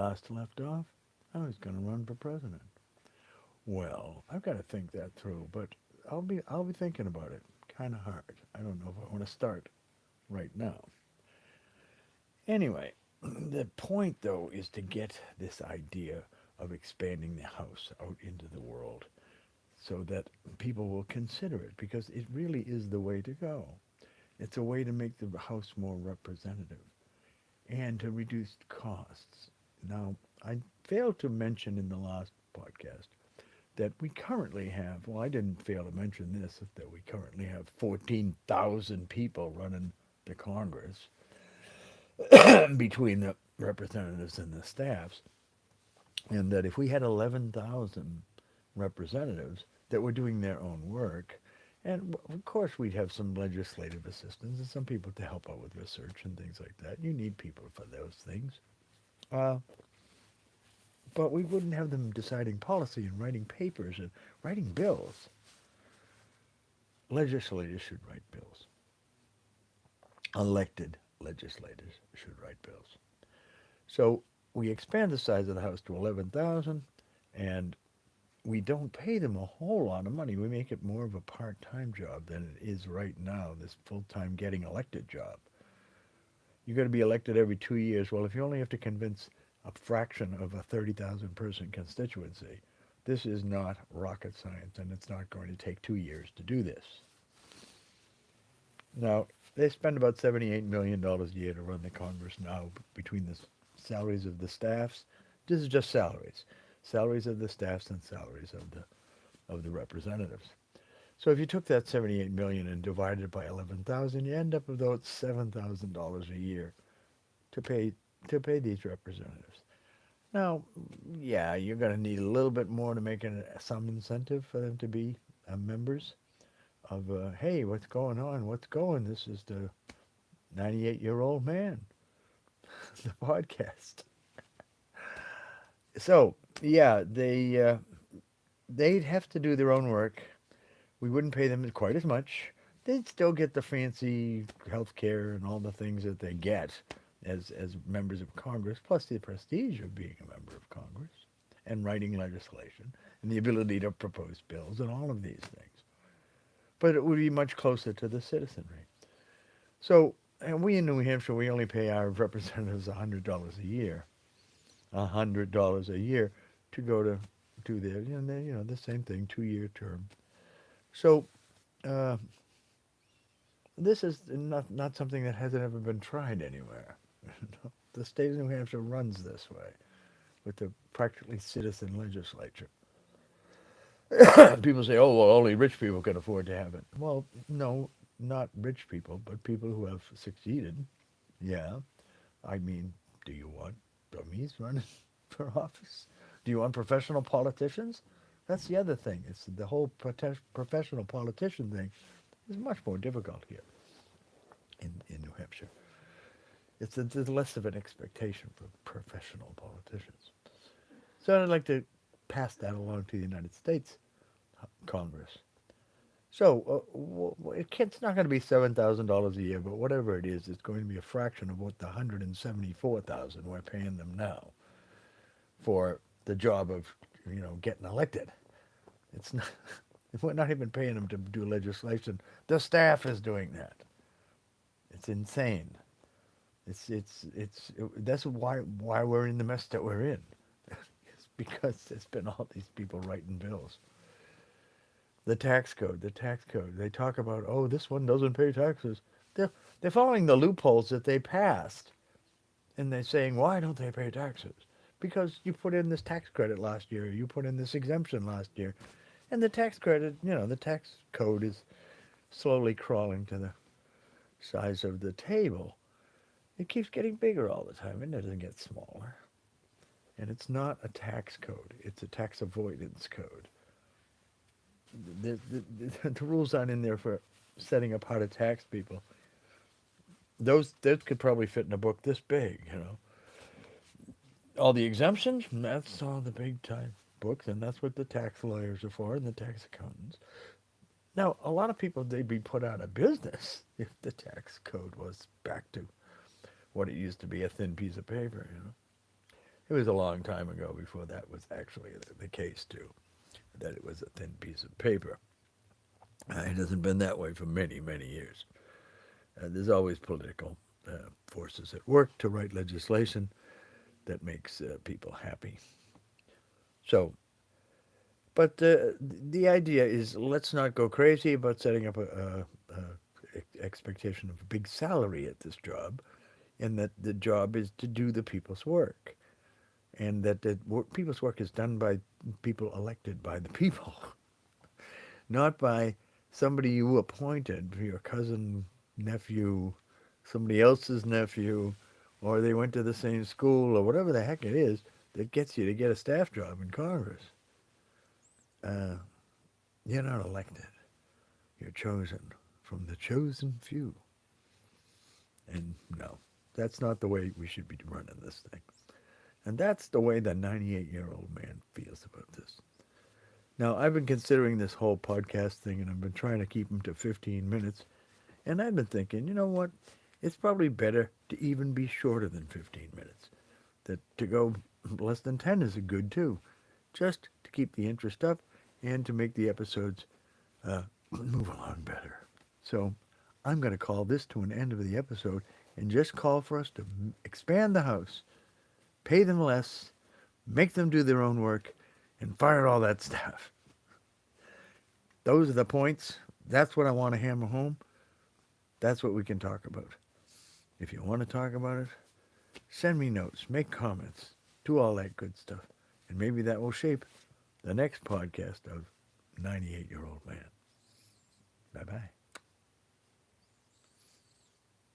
last left off, I was going to run for president. Well, I've got to think that through, but I'll be thinking about it kind of hard. I don't know if I want to start right now. Anyway, the point though is to get this idea of expanding the house out into the world so that people will consider it because it really is the way to go. It's a way to make the house more representative and to reduce costs. Now, I failed to mention in the last podcast that we currently have, well, I didn't fail to mention this, that we currently have 14,000 people running the Congress between the representatives and the staffs, and that if we had 11,000 representatives that were doing their own work, and of course we'd have some legislative assistants and some people to help out with research and things like that. You need people for those things. Uh, but we wouldn't have them deciding policy and writing papers and writing bills. Legislators should write bills. Elected legislators should write bills. So we expand the size of the House to 11,000, and we don't pay them a whole lot of money. We make it more of a part-time job than it is right now, this full-time getting elected job. You're going to be elected every 2 years. Well, if you only have to convince a fraction of a 30,000 person constituency, this is not rocket science, and it's not going to take 2 years to do this. Now, they spend about $78 million a year to run the Congress now between the salaries of the staffs. This is just salaries. Salaries of the staffs and salaries of the representatives. So if you took that 78 million and divided it by 11,000, you end up with about $7,000 a year to pay these representatives. Now, yeah, you're going to need a little bit more to make some incentive for them to be members of, hey, what's going on? What's going? This is the 98-year-old man, the podcast. So, yeah, they'd have to do their own work. We wouldn't pay them quite as much. They'd still get the fancy health care and all the things that they get as members of Congress, plus the prestige of being a member of Congress and writing legislation and the ability to propose bills and all of these things. But it would be much closer to the citizenry. So, and we in New Hampshire, we only pay our representatives $100 a year. $100 a year to go to do their, the same thing, 2-year term. So uh, this is not something that hasn't ever been tried anywhere. The state of New Hampshire runs this way with the practically citizen legislature. People say, oh, well, only rich people can afford to have it. Well, no, not rich people, but people who have succeeded. Yeah. I mean, do you want dummies running for office? Do you want professional politicians? That's the other thing. It's the whole professional politician thing is much more difficult here in New Hampshire. There's less of an expectation for professional politicians. So I'd like to pass that along to the United States Congress. So it's not going to be $7,000 a year, but whatever it is, it's going to be a fraction of what the 174,000 we're paying them now for the job of getting elected. It's not. We're not even paying them to do legislation. The staff is doing that. It's insane. That's why we're in the mess that we're in. It's because there's been all these people writing bills. The tax code. They talk about, oh, this one doesn't pay taxes. They're following the loopholes that they passed, and they're saying, why don't they pay taxes? Because you put in this tax credit last year, you put in this exemption last year, and the tax credit, the tax code is slowly crawling to the size of the table. It keeps getting bigger all the time. It doesn't get smaller. And it's not a tax code. It's a tax avoidance code. The rules aren't in there for setting up how to tax people. Those could probably fit in a book this big, All the exemptions, that's all the big time books, and that's what the tax lawyers are for and the tax accountants. Now, a lot of people, they'd be put out of business if the tax code was back to what it used to be, a thin piece of paper, It was a long time ago before that was actually the case, too, that it was a thin piece of paper. It hasn't been that way for many, many years. There's always political forces at work to write legislation that makes people happy. So, but the idea is let's not go crazy about setting up a expectation of a big salary at this job, and that the job is to do the people's work, and that people's work is done by people elected by the people, not by somebody you appointed, your cousin, nephew, somebody else's nephew, or they went to the same school, or whatever the heck it is that gets you to get a staff job in Congress. Uh, you're not elected. You're chosen from the chosen few. And no, that's not the way we should be running this thing. And that's the way the 98-year-old man feels about this. Now, I've been considering this whole podcast thing, and I've been trying to keep them to 15 minutes. And I've been thinking, you know what? It's probably better to even be shorter than 15 minutes. That to go less than 10 is good, too. Just to keep the interest up and to make the episodes move along better. So I'm going to call this to an end of the episode and just call for us to expand the house, pay them less, make them do their own work, and fire all that staff. Those are the points. That's what I want to hammer home. That's what we can talk about. If you want to talk about it, send me notes, make comments, do all that good stuff. And maybe that will shape the next podcast of 98-Year-Old Man. Bye-bye.